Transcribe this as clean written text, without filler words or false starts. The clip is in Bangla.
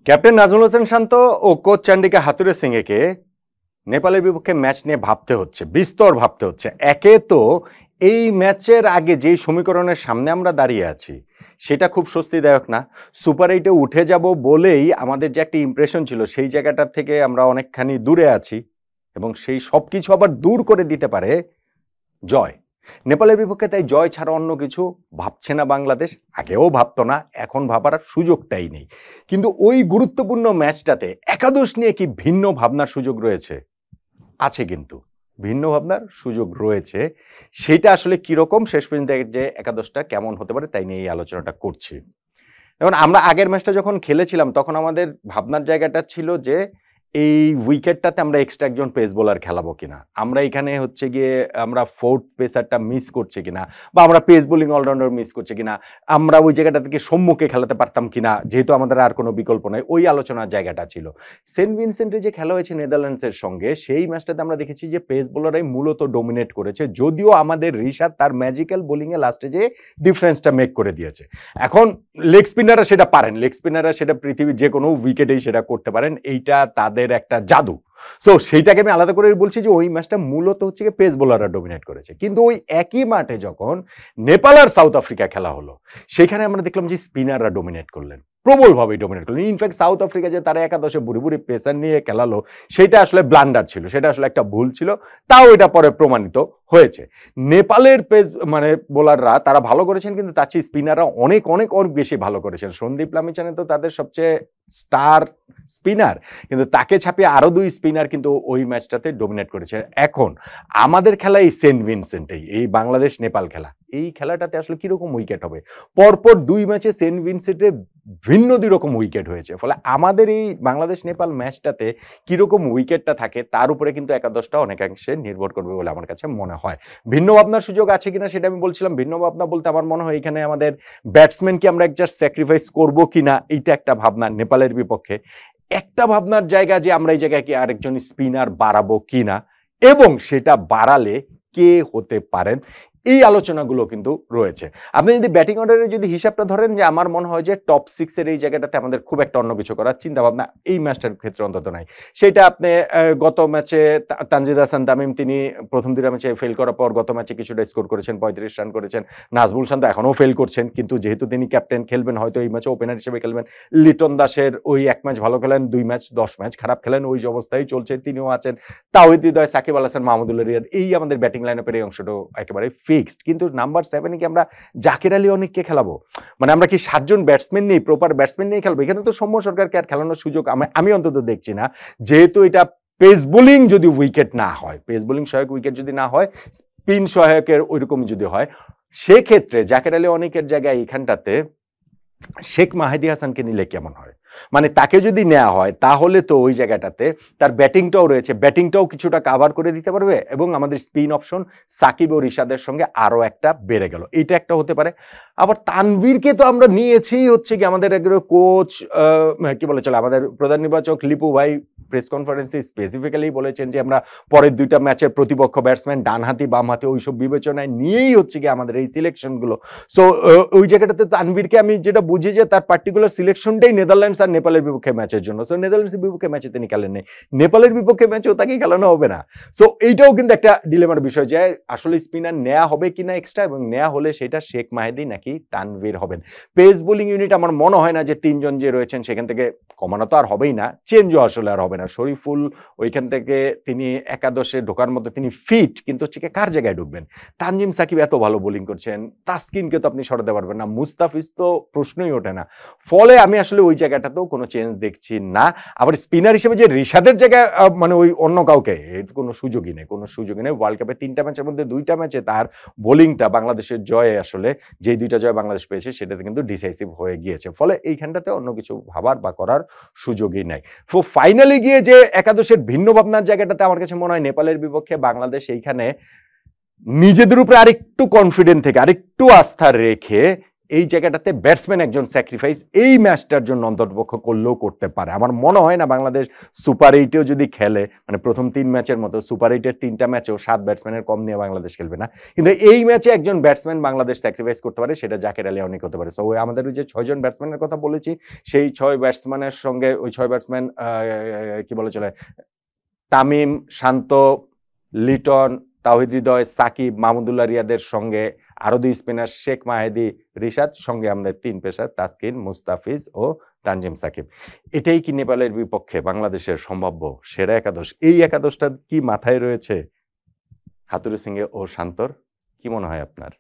ক্যাপ্টেন নাজমুল হোসেন শান্ত ও কোচ চন্ডিকা হাথুরে সিংকে নেপালের বিপক্ষে ম্যাচ নিয়ে ভাবতে হচ্ছে, বিস্তর ভাবতে হচ্ছে। একে তো এই ম্যাচের আগে যেই সমীকরণের সামনে আমরা দাঁড়িয়ে আছি সেটা খুব স্বস্তিদায়ক না। সুপার এইটে উঠে যাব বলেই আমাদের যে একটা ইমপ্রেশন ছিল সেই জায়গাটা থেকে আমরা অনেকখানি দূরে আছি, এবং সেই সব কিছু আবার দূর করে দিতে পারে জয়। নেপালের বিপক্ষে তাই জয় ছাড়া অন্য কিছু ভাবছে না বাংলাদেশ। আগেও ভাবতো না, এখন ভাবার সুযোগটাই নেই। কিন্তু ওই গুরুত্বপূর্ণ ম্যাচটাতে একাদশ নিয়ে কি ভিন্ন ভাবনার সুযোগ রয়েছে? আছে, কিন্তু ভিন্ন ভাবনার সুযোগ রয়েছে। সেটা আসলে কিরকম, শেষ পর্যন্ত যে একাদশটা কেমন হতে পারে তাই নিয়ে এই আলোচনাটা করছি। এখন আমরা আগের ম্যাচটা যখন খেলেছিলাম তখন আমাদের ভাবনার জায়গাটা ছিল যে এই উইকেটটাতে আমরা এক্সট্রা একজন পেস বোলার খেলাবো কিনা, আমরা এখানে হচ্ছে গিয়ে আমরা ফোর্থ পেসারটা মিস করছি কিনা, বা আমরা পেস বোলিং অলরাউন্ডার মিস করছি কিনা, আমরা ওই জায়গাটা থেকে সম্মুখে খেলাতে পারতাম কিনা, যেহেতু আমাদের আর কোনো বিকল্প নয়। ওই আলোচনার জায়গাটা ছিল। সেন্ট ভিনসেন্টে যে খেলা হয়েছে নেদারল্যান্ডসের সঙ্গে, সেই ম্যাচটাতে আমরা দেখেছি যে পেস বোলাররাই মূলত ডোমিনেট করেছে, যদিও আমাদের রিশাদ তার ম্যাজিক্যাল বোলিংয়ে লাস্টে যে ডিফারেন্সটা মেক করে দিয়েছে। এখন লেগ স্পিনাররা সেটা পারেন, লেগ স্পিনাররা সেটা পৃথিবীর যে কোনো উইকেটেই সেটা করতে পারেন, এইটা তাদের একটা জাদু। সো সেইটাকে আমি আলাদা করে বলছি যে ওই ম্যাচটা মূলত হচ্ছে পেস বোলাররা ডোমিনেট করেছে। কিন্তু ওই একই মাঠে যখন নেপাল আর সাউথ আফ্রিকা খেলা হলো, সেখানে আমরা দেখলাম যে স্পিনাররা ডোমিনেট করলেন, প্রবলভাবে ডোমিনেট করলেন। ইনফ্যাক্ট সাউথ আফ্রিকা যে তারা একাদশে বুড়ি বুড়ি পেসার নিয়ে খেলালো, সেটা আসলে ব্লান্ডার ছিল, সেটা আসলে একটা ভুল ছিল, তাও এটা পরে প্রমাণিত হয়েছে। নেপালের পেস বোলাররা তারা ভালো করেছেন, কিন্তু তার চেয়ে স্পিনাররা অনেক অনেক অনেক বেশি ভালো করেছেন। সন্দীপ লামিছানে তো তাদের সবচেয়ে স্টার স্পিনার, কিন্তু তাকে ছাপিয়ে আরো দুই স্পিনার কিন্তু ওই ম্যাচটাতে ডোমিনেট করেছে। এখন আমাদের খেলা এই সেন্ট ভিনসেন্টেই, এই বাংলাদেশ নেপাল খেলা, এই খেলাটাতে আসলে কিরকম উইকেট হবে? পরপর দুই ম্যাচে সেন্ট ভিনসেন্টে ভিন্ন দুই রকম উইকেট হয়েছে। ফলে আমাদের এই বাংলাদেশ নেপাল ম্যাচটাতে কিরকম উইকেটটা থাকে তার উপরে কিন্তু একাদশটা অনেকাংশে নির্ভর করবে বলে আমার কাছে মনে হয়। ভিন্ন ভাবনার সুযোগ আছে কিনা সেটা আমি বলছিলাম। ভিন্ন ভাবনা বলতে আমার মনে হয় এখানে আমাদের ব্যাটসম্যানকে আমরা জাস্ট স্যাক্রিফাইস করবো কিনা, এইটা একটা ভাবনা নেপালের বিপক্ষে। একটা ভাবনার জায়গা যে আমরা এই জায়গায় কি আরেকজন স্পিনার বাড়াবো কিনা, এবং সেটা বাড়ালে কে হতে পারেন, এই আলোচনাগুলো কিন্তু রয়েছে। আপনি যদি ব্যাটিং অর্ডারের যদি হিসাবটা ধরেন, যে আমার মনে হয় যে টপ 6 এর এই জায়গাটাতে আমাদের খুব একটা অন্য কিছু করার চিন্তা ভাবনা এই ম্যাচটার ক্ষেত্রে অন্তত নাই। সেটা আপনি গত ম্যাচে তানজিদ হাসান তামিম তিনি প্রথম দুটো ম্যাচে ফেল করার পর গত ম্যাচে কিছুটা স্কোর করেছেন, 35 রান করেছেন। নাজমুল শান্ত এখনও ফেল করছেন, কিন্তু যেহেতু তিনি ক্যাপ্টেন খেলবেন, হয়তো এই ম্যাচে ওপেনার হিসেবে খেলবেন। লিটন দাসের ওই এক ম্যাচ ভালো খেলেন, 2 ম্যাচ 10 ম্যাচ খারাপ খেলেন, ওই যে অবস্থায় চলছে, তিনিও আছেন। তাওহিদ হৃদয়, সাকিব আল হাসান, মাহমুদুল্লাহ রিয়াদ, এই আমাদের ব্যাটিং লাইনআপের এই অংশটা একেবারে ফিক্সড। কিন্তু নাম্বার 7 কি আমরা জাকির আলী অনেককে খেলাবো? মানে আমরা কি 7 জন ব্যাটসম্যান নেই, প্রপার ব্যাটসম্যান নিয়ে খেলবো? এখানে তো সৌম্য সরকারকে আর খেলানোর সুযোগ আমি অন্তত দেখছি না, যেহেতু এটা পেস বোলিং যদি উইকেট না হয়, পেস বোলিং সহায়ক উইকেট যদি না হয়, স্পিন সহায়কের ওইরকম যদি হয়, সেক্ষেত্রে জাকির আলী অনেকের জায়গায় এখানটাতে শেখ মাহেদী হাসানকে নিলে কেমন হয়? মানে তাকে যদি নেওয়া হয় তাহলে তো ওই জায়গাটাতে তার ব্যাটিংটাও রয়েছে, ব্যাটিংটাও কিছুটা কাভার করে দিতে পারবে, এবং আমাদের স্পিন অপশন সাকিব ও রিশাদের সঙ্গে আরো একটা বেড়ে গেল, এটা একটা হতে পারে। আবার তানভীরকে তো আমরা নিয়েছি হচ্ছে কি আমাদের কোচ কি বলে চলে, আমাদের প্রধান নির্বাচক লিপু ভাই প্রেস কনফারেন্সে স্পেসিফিক্যালি বলেছেন যে আমরা পরের 2টা ম্যাচের প্রতিপক্ষ ব্যাটসম্যান ডানহাতি বামহাতি ওইসব বিবেচনায় নিয়েই হচ্ছে কি আমাদের এই সিলেকশনগুলো। সো ওই জায়গাটাতে তানভীরকে আমি যেটা বুঝি যে তার পার্টিকুলার সিলেকশনটাই নেদারল্যান্ডস আর নেপালের বিপক্ষে ম্যাচের জন্য। সো নেদারল্যান্ডসের বিপক্ষে ম্যাচে তিনি খেলেন নেই, নেপালের বিপক্ষে ম্যাচেও তাকে খেলানো হবে না। সো এইটাও কিন্তু একটা ডিলেমার বিষয় যে আসলে স্পিনার নেওয়া হবে কিনা এক্সট্রা, এবং নেওয়া হলে সেটা শেখ মাহেদী নাকি তানভীর হবেন। পেস বোলিং ইউনিট আমার মনে হয় না যে 3 জন যে রয়েছেন সেখান থেকে কমানো তো আর হবেই না, চেঞ্জও আসলে আর হবে না। শরীফুল ওইখান থেকে তিনি একাদশে ঢোকার মতো তিনি ফিট, কিন্তু হচ্ছে কার জায়গায় ঢুকবেন? তানজিম সাকিব এত ভালো বোলিং করছেন, তাসকিনকে তো আপনি সরাতে পারবেন না, মুস্তাফিজ তো প্রশ্নই ওঠে না। ফলে আমি আসলে ওই জায়গাটাতেও কোনো চেঞ্জ দেখছি না। আবার স্পিনার হিসেবে যে রিশাদের জায়গায় মানে ওই অন্য কাউকে, এর কোনো সুযোগই নেই, কোনো সুযোগই নেই। ওয়ার্ল্ড কাপে 3টা ম্যাচের মধ্যে 2টা ম্যাচে তার বোলিংটা বাংলাদেশের জয়ে, আসলে যেই 2টা জয় বাংলাদেশ পেয়েছে সেটাতে কিন্তু ডিসাইসিভ হয়ে গিয়েছে। ফলে এইখানটাতে অন্য কিছু ভাবার বা করার সুযোগই নাই। তো ফাইনালি গিয়ে যে একাদশের ভিন্ন ভাবনার জায়গাটাতে আমার কাছে মনে হয় নেপালের বিপক্ষে বাংলাদেশ এইখানে নিজেদের উপরে আরেকটু কনফিডেন্ট থেকে, আরেকটু আস্থা রেখে এই জায়গাটাতে ব্যাটসম্যান একজন স্যাক্রিফাইস এই ম্যাচটার জন্য অন্ততপক্ষ করলেও করতে পারে। আমার মনে হয় না বাংলাদেশ সুপার 8-এও যদি খেলে, মানে প্রথম 3 ম্যাচের মতো সুপার 8-এর 3টা ম্যাচেও 7 ব্যাটসম্যানের কম নিয়ে বাংলাদেশ খেলবে না। কিন্তু এই ম্যাচে একজন ব্যাটসম্যান বাংলাদেশ স্যাক্রিফাইস করতে পারে, সেটা জাকের আলী অনেক হতে পারে। সো আমাদের ওই যে 6 জন ব্যাটসম্যানের কথা বলেছি, সেই 6 ব্যাটসম্যানের সঙ্গে ওই 6 ব্যাটসম্যান কি বলে চলে, তামিম, শান্ত, লিটন, তাওহিদ হৃদয়, সাকিব, মাহমুদুল্লাহ রিয়াদের সঙ্গে আরো 2 স্পিনার শেখ মাহেদী, রিশাদ, সঙ্গে আমাদের 3 পেসার তাসকিন, মুস্তাফিজ ও তানজিম সাকিব। এটাই কি নেপালের বিপক্ষে বাংলাদেশের সম্ভাব্য সেরা একাদশ? এই একাদশটা কি মাথায় রয়েছে হাতুরু সিং ও শান্তর? কি মনে হয় আপনার?